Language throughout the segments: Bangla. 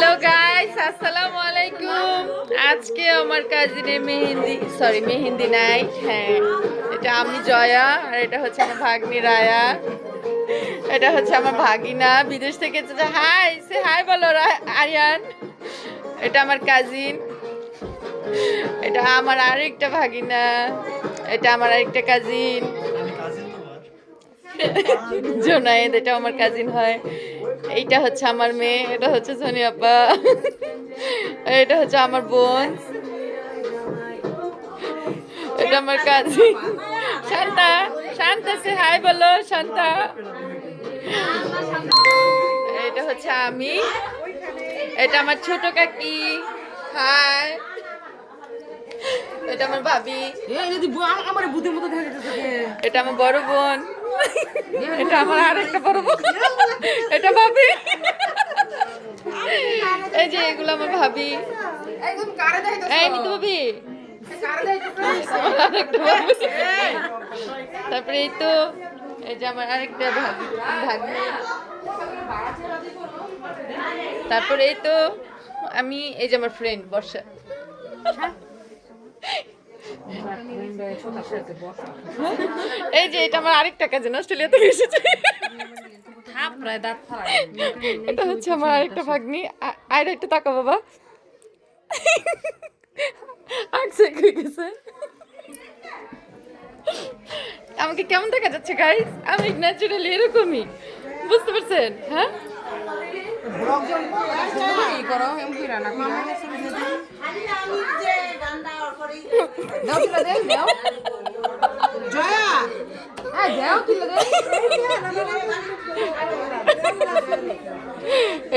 হ্যালো গাইস, আসসালামু আলাইকুম। আজকে আমার কাজিনের মেহেন্দি নাইট। হ্যাঁ, এটা আমি জয়া আর এটা হচ্ছে আমার ভাগ্নি রায়া। এটা হচ্ছে আমার ভাগিনা বিদেশ থেকে এসেছে। হাই, সে হাই বলো আরিয়ান। এটা আমার কাজিন। এটা আমার আরেকটা ভাগিনা। এটা আমার আরেকটা কাজিন জোনায়েদ। এটা আমার কাজিন হয়। এইটা হচ্ছে আমার মেয়ে, এটা হচ্ছে সোনি আপা, এটা হচ্ছে আমার বোন, এটা আমার কাজিন শান্তা। শান্তা সে হাই বলো শান্তা। এটা হচ্ছে আমি, এটা আমার ছোট কাকি। হাই, এটা আমার ভাবি, এটা আমার বড় বোন, এটা আমার আরেকটা বড় বোন, এটা ভাবি। এই যে এগুলো আমার ভাবি। এই নিতু ভাবি, আরেকটা ভাবি। তারপরে এই তো এই যে আমার আরেকটা ভাগ্নি। তারপরে এই তো আমি, এই যে আমার ফ্রেন্ড বর্ষা। এই যে এটা আমার আরেকটা কাজিন, অস্ট্রেলিয়া থেকে এসেছে। এটা হচ্ছে আমার আরেকটা ভাগ্নি। আর একটু তাকা বাবা, গেছে। আমাকে কেমন দেখা যাচ্ছে গাইস? আমি ন্যাচারালি এরকমই, বুঝতে পারছেন? হ্যাঁ,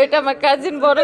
এটা আমার কাজিন বড়